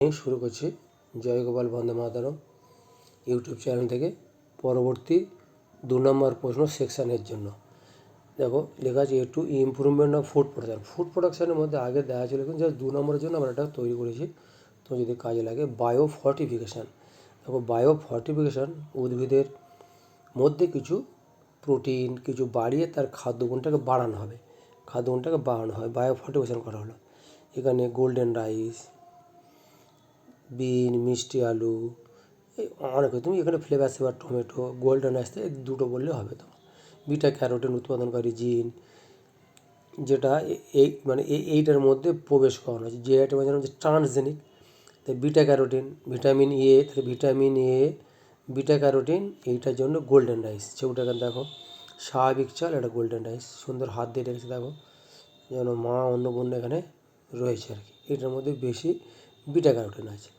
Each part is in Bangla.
শুরু করছি জয় গোপাল বন্দে মাতরম ইউটিউব চ্যানেল থেকে পরবর্তী 2 নম্বর প্রশ্ন সেকশানের জন্য। দেখো লেখা আছে to improvement of food production. Food প্রোডাকশানের মধ্যে আগে দেওয়া ছিল, কিন্তু জাস্ট 2 নম্বরের জন্য আমরা এটা তৈরি করেছি, তো যদি কাজে লাগে। বায়ো ফর্টিফিকেশান। দেখো বায়ো ফর্টিফিকেশান উদ্ভিদের মধ্যে কিছু প্রোটিন কিছু বাড়িয়ে তার খাদ্যগুণটাকে বাড়ানো হবে, বায়ো ফর্টিফিকেশান করা হলো। এখানে গোল্ডেন রাইস, বিন, মিষ্টি আলু, এই অনেক। তুমি এখানে ফ্লেভার সেভার টমেটো, গোল্ডেন রাইস, এই দুটো বললে হবে। তোমার বিটা ক্যারোটিন উৎপাদনকারী জিন, যেটা এইটার মধ্যে প্রবেশ করানো হচ্ছে। যে আইটেম আছে হচ্ছে ট্রান্সজেনিক, তাই বিটা ক্যারোটিন, ভিটামিন এ, তাহলে ভিটামিন এ, বিটা ক্যারোটিন, এইটার জন্য গোল্ডেন রাইস। সেগুলোকে দেখো স্বাভাবিক চাল, এটা গোল্ডেন রাইস, সুন্দর হাত দিয়ে রেখেছে। দেখো যেন মা অন্নপূর্ণা এখানে রয়েছে আর কি। এটার মধ্যে বেশি বিটা ক্যারোটিন আছে।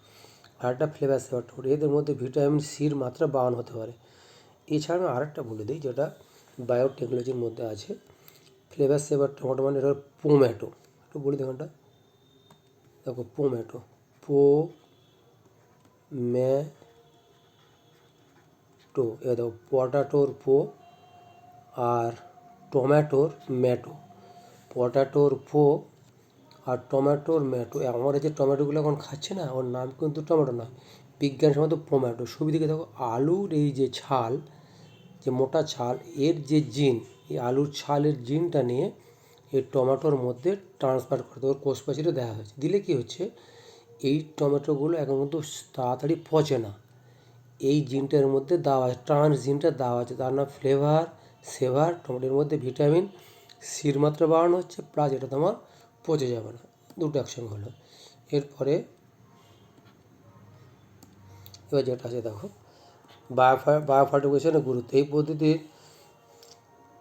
আর একটা ফ্লেভার সেভার টমেটো, এদের মধ্যে ভিটামিন সির মাত্রা বাড়ানো হতে পারে। এছাড়া আমি আরেকটা বলে দিই, যেটা বায়োটেকনোলজির মধ্যে আছে। ফ্লেভার সেভার টমেটো মানে এটা পোম্যাটো, একটু বলি দেখোনটা। দেখো পোম্যাটো, এবার দেখো পটাটোর আর টমেটোর ম্যাটো, পটাটোর আর টমেটোর ম্যাটো। আমার এই যে টমেটোগুলো এখন খাচ্ছে না, ওর নাম কিন্তু টমেটো নয়, বিজ্ঞানসম্মত পোম্যাটো। সুবিধাকে দেখো, আলুর এই যে ছাল, যে মোটা ছাল, এর যে জিন, এই আলুর ছালের জিনটা নিয়ে এই টমেটোর মধ্যে ট্রান্সফার করতে ওর কোষপ্রাচীরে দেওয়া হয়েছে। দিলে কি হচ্ছে, এই টমেটোগুলো এখন কিন্তু তাড়াতাড়ি পচে না। এই জিনটার মধ্যে দেওয়া আছে, ট্রান্স জিনটা দেওয়া আছে, তার নাম ফ্লেভার সেভার টমেটোর মধ্যে ভিটামিন সির মাত্রা বাড়ানো হচ্ছে, প্লাস এটা তোমার পচে যাবে না, দুটো একসঙ্গে হলো। এরপরে এবার যেটা আছে দেখো বায়োফার্টিফিকেশনের গুরুত্ব। এই পদ্ধতির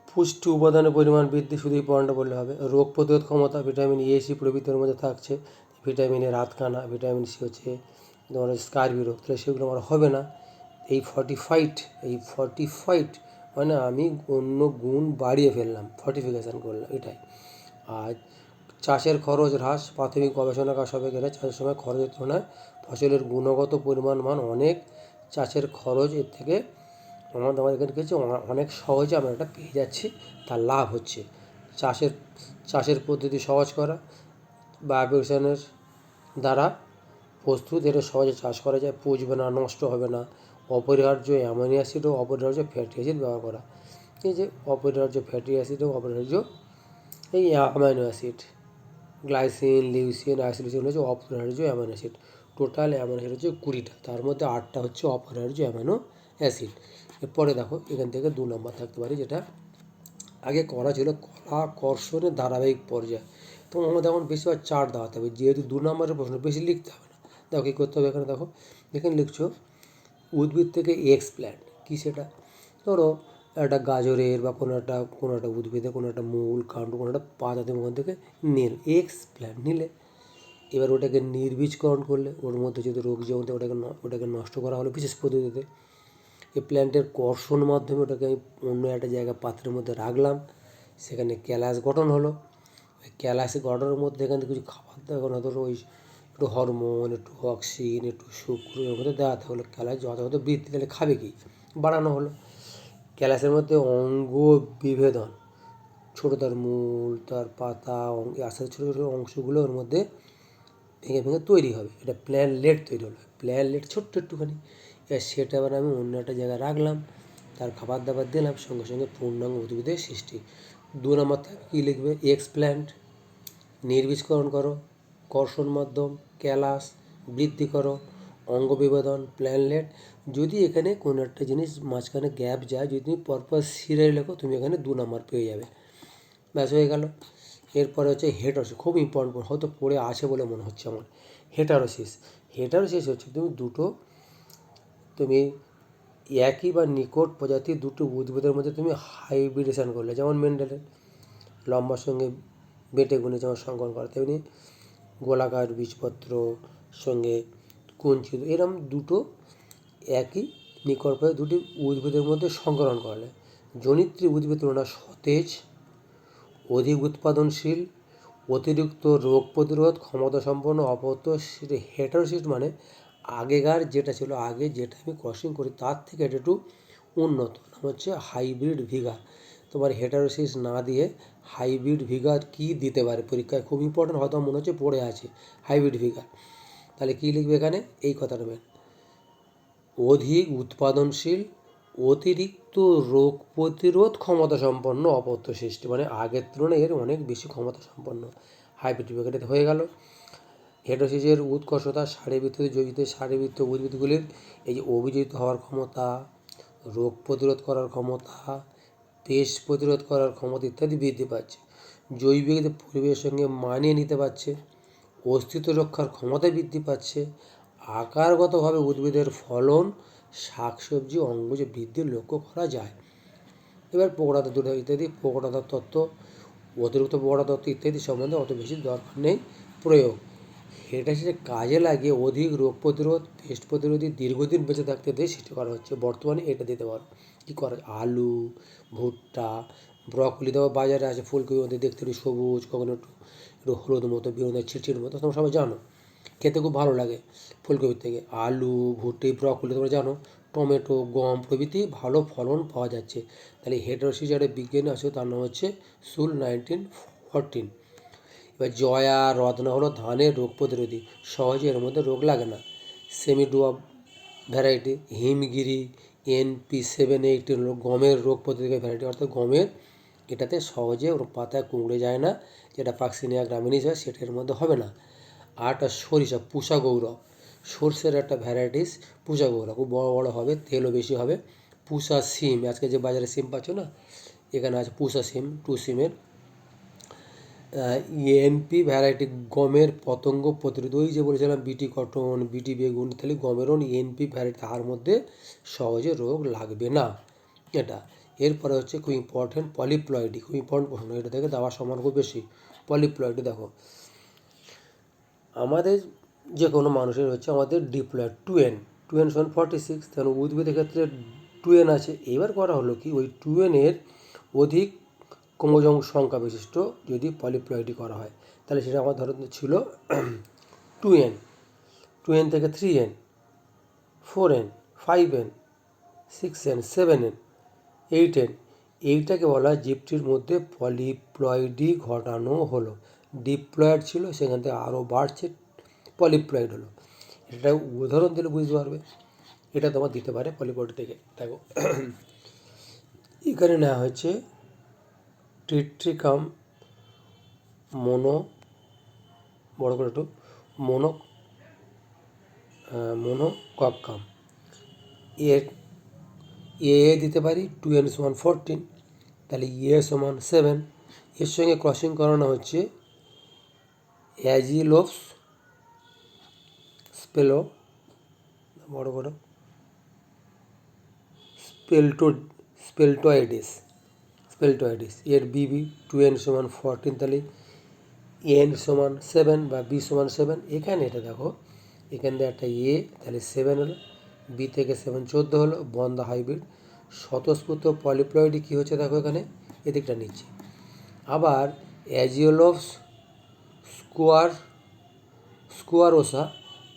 পুষ্টি উপাদানের পরিমাণ বৃদ্ধি, শুধু এই পয়েন্টটা বললে হবে। রোগ প্রতিরোধ ক্ষমতা, ভিটামিন এ, সি প্রভৃতির মধ্যে থাকছে। ভিটামিনের রাতকানা, ভিটামিন সি হচ্ছে তোমার স্কারবি রোগ, তাহলে সেগুলো আমার হবে না। এই ফর্টিফাইড মানে আমি অন্য গুণ বাড়িয়ে ফেললাম, ফর্টিফিকেশান করলাম, এটাই। আর চাষের খরচ হ্রাস, প্রাথমিক গবেষণা কাজ হবে গেলে চাষের সময় খরচের তুলনায় ফসলের গুণগত মান অনেক। চাষের খরচ এর থেকে আমাদের এখানে কিছু অনেক সহজে আমরা এটা পেয়ে যাচ্ছি, তার লাভ হচ্ছে। চাষের পদ্ধতি সহজ করা, বায়োফিউশনের দ্বারা প্রস্তুত, এটা সহজে চাষ করা যায়, পচবে না, নষ্ট হবে না। অপরিহার্য অ্যামিনো অ্যাসিড ও অপরিহার্য ফ্যাটি অ্যাসিড ব্যবহার করা। এই যে অপরিহার্য ফ্যাটি অ্যাসিড ও অপরিহার্য এই amino acid, glycine, leucine, isoleucine হচ্ছে অপরিহার্য amino acid. Total amino acid হচ্ছে 20টা, তার মধ্যে 8টা হচ্ছে অপরিহার্য অ্যামাইনো অ্যাসিড। এরপরে দেখো এখান থেকে 2 নম্বর থাকতে পারে, যেটা আগে করা ছিল কলা কর্ষণের ধারাবাহিক পর্যায়। তো আমাদের এখন বেশিরভাগ চার্ট দেওয়াতে হবে, যেহেতু 2 নম্বরের প্রশ্ন, বেশি লিখতে হবে না। দেখো কী করতে হবে, এখানে দেখো এখানে লিখছো উদ্ভিদ থেকে এক্সপ্ল্যান্ট, কী সেটা? ধরো একটা গাজরের বা কোনো একটা উদ্ভিদে কোনো একটা মূল কাণ্ড, কোনো একটা পাতা তুমি ওখান থেকে এক্সপ্ল্যান্ট নিলে, এবার ওটাকে নির্বীজকরণ করলে, ওর মধ্যে যদি রোগ যেমন ওটাকে নষ্ট করা হলো বিশেষ পদ্ধতিতে। এই প্ল্যান্টের কর্ষণ মাধ্যমে ওটাকে আমি অন্য একটা জায়গায় পাত্রের মধ্যে রাখলাম, সেখানে ক্যালাস গঠন হলো। ওই ক্যালাস গঠনের মধ্যে এখান থেকে কিছু খাবার দেওয়া, ধরো ওই একটু হরমোন, একটু অক্সিন, একটু শুক্র, এর মধ্যে দেওয়াতে হলো। ক্যালাস যথাযথ বৃদ্ধি, তাহলে খাবে কি, বাড়ানো হলো। ক্যালাসের মধ্যে অঙ্গ বিভেদন, ছোটো তার মূল, তার পাতা, আস্তে ছোটো ছোটো অংশগুলো ওর মধ্যে ভেঙে ভেঙে তৈরি হবে, এটা প্ল্যানলেট তৈরি হলো। প্ল্যানলেট ছোট্ট একটুখানি, এবার সেটা আবার আমি অন্য একটা জায়গায় রাখলাম, তার খাবার দাবার দিলাম, সঙ্গে সঙ্গে পূর্ণাঙ্গ উদ্ভিদের সৃষ্টি। 2 নম্বর কী লিখবে, এক্সপ্ল্যান্ট, নির্বীজকরণ করো, কর্ষণ মাধ্যম, ক্যালাস, বৃদ্ধি করো, অঙ্গ বিভেদন, প্ল্যানলেট। যদি এখানে কোনো একটা জিনিস মাঝখানে গ্যাপ যায়, যদি তুমি পরপর সিরিয়াল লেখো, তুমি এখানে 2 নম্বর পেয়ে যাবে, ব্যাস হয়ে গেল। এরপরে হচ্ছে হেটারোসিস, খুব ইম্পর্টেন্ট, হয়তো পড়ে আছে বলে মনে হচ্ছে আমার। হেটারোসিস হচ্ছে তুমি একই বা নিকট প্রজাতির দুটো উদ্ভিদের মধ্যে তুমি হাইব্রিডেশন করলে, যেমন মেন্ডেলের লম্বার সঙ্গে বেটে গুণে যেমন সংকরণ করা, তেমনি গোলাকার বীজপত্র সঙ্গে কুঞ্চিত, এরম দুটো একই নিকট প্রজাতির দুটি উদ্ভিদের মধ্যে সংকরণ করলে জনিত্রী উদ্ভিদ তুলনা সতেজ, অধিক উৎপাদনশীল অতিরিক্ত রোগ প্রতিরোধ ক্ষমতা সম্পন্ন অপত্য হেটারোসিস্ট মানে আগেকার যেটা ছিল, আগে যেটা আমি ক্রসিং করি তার থেকে এটা একটু উন্নত, নাম হচ্ছে হাইব্রিড ভিগার। তোমার হেটারোসিস না দিয়ে হাইব্রিড ভিগার কি দিতে পারে পরীক্ষায়, খুব ইম্পর্টেন্ট, হয়তো মনে হচ্ছে পড়ে আছে হাইব্রিড ভিগার। তাহলে কী লিখবে এখানে, এই কথাটা মেন, অধিক উৎপাদনশীল অতিরিক্ত রোগ প্রতিরোধ ক্ষমতা সম্পন্ন অপত্য সৃষ্টি, মানে আগের তুলনায় এর অনেক বেশি ক্ষমতা সম্পন্ন হাইব্রিড ভিগার। এটা হয়ে গেল। হেটারোসিসের উৎকর্ষতা সারিবৃত্ত জৈবিক সারিবৃত্ত উদ্ভিদগুলির এই যে অভিযোজিত হওয়ার ক্ষমতা, রোগ প্রতিরোধ করার ক্ষমতা, পেস্ট প্রতিরোধ করার ক্ষমতা ইত্যাদি বৃদ্ধি পাচ্ছে। জৈবিক পরিবেশের সঙ্গে মানিয়ে নিতে পারছে, অস্তিত্ব রক্ষার ক্ষমতা বৃদ্ধি পাচ্ছে, আকারগতভাবে উদ্ভিদের ফলন, শাকসবজি অঙ্গজ বৃদ্ধির লক্ষ্য করা যায়। এবার প্রকটতা দূরে ইত্যাদি প্রকটতার তত্ত্ব, অতিরিক্ত প্রকটতা তত্ত্ব ইত্যাদি সম্বন্ধে অত বেশি দরকার নেই প্রয়োগ। এটা হচ্ছে কাজে লাগিয়ে অধিক রোগ প্রতিরোধ, পেস্ট প্রতিরোধী, দীর্ঘদিন বেঁচে থাকতে দিয়ে সৃষ্টি করা হচ্ছে। বর্তমানে এটা দিতে পারো। কী করা, আলু, ভুট্টা, ব্রকলি, দেওয়া বাজারে আছে ফুলকপি, মধ্যে দেখতে একটু সবুজ, কখনো একটু একটু হলুদ মতো বেরোনো ছিটছিট মতো, তোমরা সবাই জানো, খেতে খুব ভালো লাগে ফুলকপির থেকে। আলু, ভুট্টি, ব্রকলি তোমরা জানো, টমেটো, গম প্রভৃতি ভালো ফলন পাওয়া যাচ্ছে। তাহলে হেটারোসিস একটা বিজ্ঞানী আছে, তার নাম হচ্ছে সুল 1914। এবার জয়া, রত্না হলো ধানের রোগ প্রতিরোধী, সহজে এর মধ্যে রোগ লাগে না। সেমিডুয়া ভ্যারাইটি, হিমগিরি NP718 হলো গমের রোগ প্রতিরোধী ভ্যারাইটি, অর্থাৎ গমের এটাতে সহজে ওর পাতায় কুঁকড়ে যায় না, যেটা পাক্সিনিয়া গ্রামিনিস হয় সেটা এর মধ্যে হবে না। আর একটা সরিষা, পুষা গৌরব, সর্ষের একটা ভ্যারাইটিস পুষা গৌরব, খুব বড় বড় হবে, তেলও বেশি হবে। পুষা সিম, আজকে যে বাজারে সিম পাচ্ছ না, এখানে আছে পুষা সিম, 2 সিমের। NP ভ্যারাইটি গমের পতঙ্গ প্রতিরোধ, ওই যে বলেছিলাম বিটি কটন, বিটি বেগুন, তাহলে গমেরও NP ভ্যারাইটি, তার মধ্যে সহজে রোগ লাগবে না এটা। এরপরে হচ্ছে খুব ইম্পর্টেন্ট পলিপ্লয়েডি, খুব ইম্পর্টেন্ট প্রশ্ন, এটা থেকে দেওয়ার সম্ভাবনা খুব বেশি। পলিপ্লয়েডি দেখো, আমাদের যে কোনো মানুষের হচ্ছে আমাদের ডিপ্লয়েড 2n, 2n সমান 46, তেমন উদ্ভিদের ক্ষেত্রে 2n আছে। এবার করা হলো কি, ওই 2n এর অধিক ক্রোমোজোম সংখ্যা বিশিষ্ট যদি পলিপ্লয়েডি করা হয়, তাহলে সেটা আমার ধরো ছিল 2n, 2n থেকে 3n, 4n, 5n, 6n, 7n, 8n, এইটাকে বলা হয় জীবটির মধ্যে পলিপ্লয়েডি ঘটানো হলো। ডিপ্লয়েড ছিল, সেখান থেকে আরও বাড়ছে, পলিপ্লয়েড হলো। এটা উদাহরণ দিলে বুঝতে পারবে, এটা তোমার দিতে পারে পলিপ্লয়েড থেকে। দেখো এখানে নেওয়া হয়েছে ট্রিট্রিকাম মোনো, বড় করে একটু, মোনোকক্কাম, এর এ দিতে পারি 2n সমান 14, তাহলে সমান 7, এর সঙ্গে ক্রসিং করানো হচ্ছে অ্যাজিলোপস স্পেলো, বড় বড়, স্পেলটোয়েডিস, এর বিবি 2n সমান 14, তাহলে n সমান 7 বা b সমান 7। এখানে এটা দেখো, এখান থেকে একটা তাহলে 7 হলো, বি থেকে 7 14 হলো, বন্ধা হাইব্রিড স্বতঃস্ফূর্ত পলিপ্লয়েডি কী হচ্ছে দেখো, এখানে এদিকটা নিচ্ছে। আবার অ্যাজিওলপস স্কোয়ারোসা,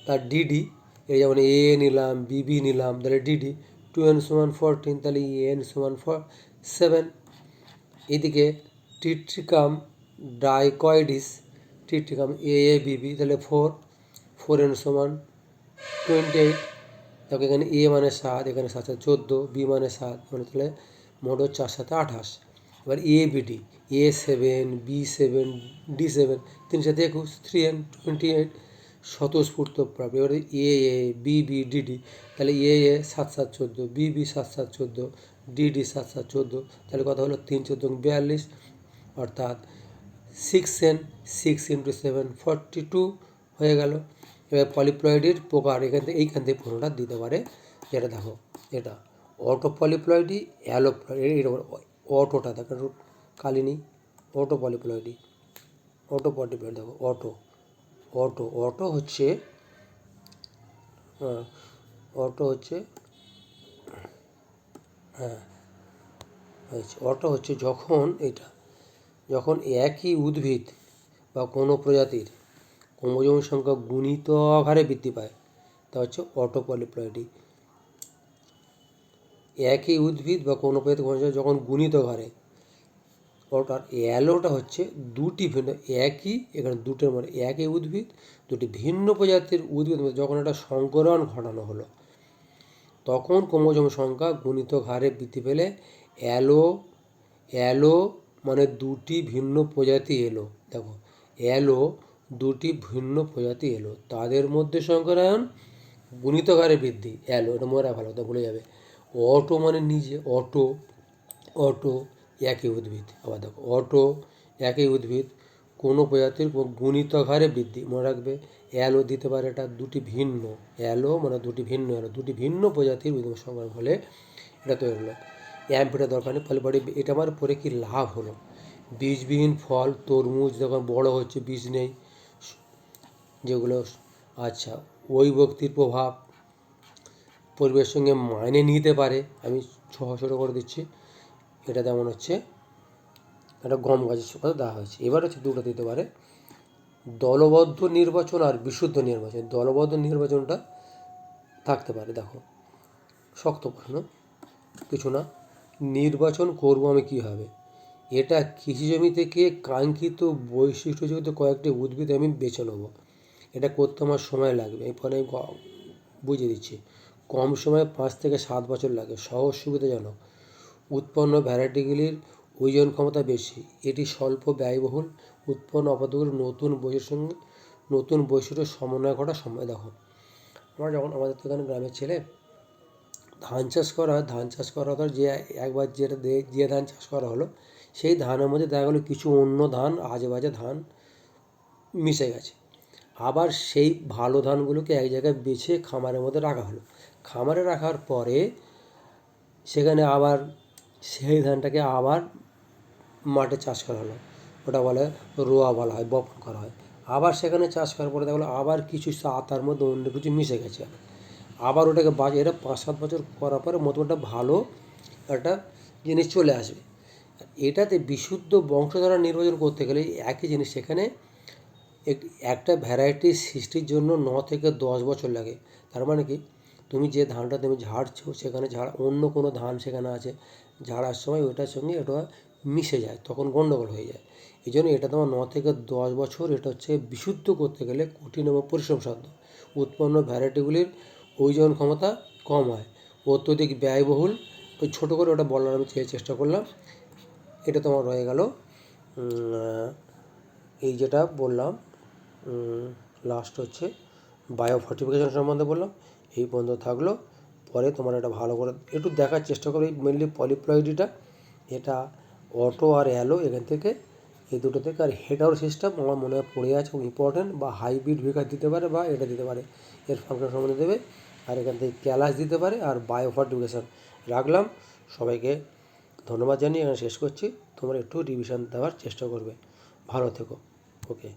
তার ডিডি, এই যেমন নিলাম, বিবি নিলাম, তাহলে ডিডি 2n সমান 14, তাহলে n সমান 7। এদিকে ট্রিট্রিকাম ডাইকয়েডিস, ট্রিট্রিকাম বিবি, তাহলে 4n সমান 28। দেখো এখানে মানে 7, এখানে 7 7 14, বি মানে 7, মানে তাহলে মোট 4 7 28। এবার বিডি, 7, B7, D7, 3 7 21, 3n 28 স্বতঃস্ফূর্ত প্রাপ্য। এবারে বিবি, ডিডি, তাহলে 7 7 14, বিবি 7 7 14, ডিডি 7 7 14, তাহলে কথা হলো 3 14 42, অর্থাৎ 6n, 6 × 7 42 হয়ে গেল। এবার পলিপ্লয়েডির প্রকার এইখান থেকে পুরোটা দিতে পারে, যেটা দেখো, এটা অটো পলিপ্লয়েডি, অ্যালোপ্লয়েডি, অটোটা দেখো কালিনি, অটো পলিপ্লয়েডি, দেখো অটো হচ্ছে, অটো হচ্ছে যখন একই উদ্ভিদ বা কোনো প্রজাতির ক্রোমোজোম সংখ্যা গুণিত হারে বৃদ্ধি পায় তা হচ্ছে অটো পলিপ্লয়েডি। একই উদ্ভিদ বা কোনো প্রজাতির ক্রোমোজোম যখন গুণিত হারে, আর অ্যালোটা হচ্ছে দুটি ভিন্ন, একই এখানে দুটোর মানে একই উদ্ভিদ দুটি ভিন্ন প্রজাতির উদ্ভিদ যখন একটা সংকরণ ঘটানো হলো তখন ক্রোমোজোম সংখ্যা গুণিত হারে বৃদ্ধি পেলে অ্যালো মানে দুটি ভিন্ন প্রজাতি এলো। দেখো অ্যালো দুটি ভিন্ন প্রজাতি এলো, তাদের মধ্যে সংকরায়ন গুণিত হারে বৃদ্ধি। অ্যালো এটা মনে রাখা ভালো, তা ভুলে যাবে। অটো মানে নিজে, অটো একই উদ্ভিদ। আবার দেখো অটো একই উদ্ভিদ কোনো প্রজাতির গুণিত হারে বৃদ্ধি, মনে রাখবে। অ্যালো দিতে পারে এটা দুটি ভিন্ন, অ্যালো মানে দুটি ভিন্ন, দুটি ভিন্ন প্রজাতির উদ্ভিদ সংকরণ হলে এটা তৈরি হলো। অ্যাম্পিটা দরকার নেই, ফলে পরে এটা আমার পরে কি লাভ হলো। বীজবিহীন ফল, তরমুজ যখন বড় হচ্ছে বীজ নেই যেগুলো। আচ্ছা, ওই ব্যক্তির প্রভাব পরিবেশের সঙ্গে মানিয়ে নিতে পারে, আমি ছোট করে দিচ্ছি। এটা তেমন হচ্ছে একটা গম গাছের কথা দেওয়া হয়েছে। এবার হচ্ছে দুটো দিতে পারে, দলবদ্ধ নির্বাচন আর বিশুদ্ধ নির্বাচন। দলবদ্ধ নির্বাচনটা থাকতে পারে। দেখো শক্ত প্রশ্ন, কিছু না। নির্বাচন করবো আমি কীভাবে? এটা কৃষি জমি থেকে কাঙ্ক্ষিত বৈশিষ্ট্যযুক্ত কয়েকটি উদ্ভিদ আমি বেছে নেব। এটা করতে আমার সময় লাগবে, এরপরে আমি বুঝিয়ে দিচ্ছি। কম সময়ে 5 থেকে 7 বছর লাগে, সহজ সুবিধাজনক, উৎপন্ন ভ্যারাইটিগুলির ওজন ক্ষমতা বেশি, এটি স্বল্প ব্যয়বহুল, উৎপন্ন অপদ্রগুলির নতুন বৈশিষ্ট্য সমন্বয় করা সম্ভব। দেখো আমরা যখন আমাদের তো এখানে গ্রামের ছেলে ধান চাষ করা হয়, ধান চাষ করা হয় যে একবার যে ধান চাষ করা হলো সেই ধানের মধ্যে দেখা গেলো কিছু অন্য ধান আজে বাজে ধান মিশে গেছে। আবার সেই ভালো ধানগুলোকে এক জায়গায় বেছে খামারের মধ্যে রাখা হলো। খামারে রাখার পরে সেখানে আবার সেই ধানটাকে আবার মাঠে চাষ করা হলো, ওটা বলে রোয়া বলা হয়, বপন করা হয়। আবার সেখানে চাষ করার পরে দেখা গেলো আবার কিছু তার মধ্যে অন্য কিছু মিশে গেছে, আবার ওটাকে এটা 5-7 বছর করার পরে মোটামুটি ভালো একটা জিনিস চলে আসবে। এটাতে বিশুদ্ধ বংশধারা নির্বাচন করতে গেলে একই জিনিস সেখানে একটা ভ্যারাইটি সৃষ্টির জন্য 9 থেকে 10 বছর লাগে। তার মানে কি, তুমি যে ধানটা তুমি ঝাড়ছো সেখানে অন্য কোনো ধান সেখানে আছে, ঝাড়ার সময় ওটার সঙ্গে এটা মিশে যায়, তখন গণ্ডগোল হয়ে যায়। এই জন্য এটা তোমার 9 থেকে 10 বছর এটা হচ্ছে বিশুদ্ধ করতে গেলে কঠিন এবং পরিশ্রমসাধ্য। উৎপন্ন ভ্যারাইটিগুলির ওজন ক্ষমতা কম হয়, অত্যধিক ব্যয়বহুল। ওই ছোটো করে ওটা বলার আমি চেষ্টা করলাম। এটা তোমার রয়ে গেল এই যেটা বললাম লাস্ট হচ্ছে বায়ো ফার্টিফিকেশন সম্বন্ধে বললাম। এই পর্যন্ত থাকলো, পরে তোমার এটা ভালো করে একটু দেখার চেষ্টা করো। এই মেনলি পলিপ্লয়েডিটা, এটা অটো আর অ্যালো, এখান থেকে এই দুটো থেকে। আর হেটারো সিস্টেম আমার মনে হয় পড়ে আছে, খুব ইম্পর্টেন্ট, বা হাইব্রিড ভিকার দিতে পারে, বা এটা দিতে পারে, এর ফাংশন সম্বন্ধে দেবে। আর এখান থেকে ক্যালাস দিতে পারে, আর বায়ো ফার্টিফিকেশন রাখলাম। সবাইকে ধন্যবাদ জানিয়ে এখানে শেষ করছি। তোমরা একটু রিভিশন দেওয়ার চেষ্টা করবে। ভালো থেকো। ওকে।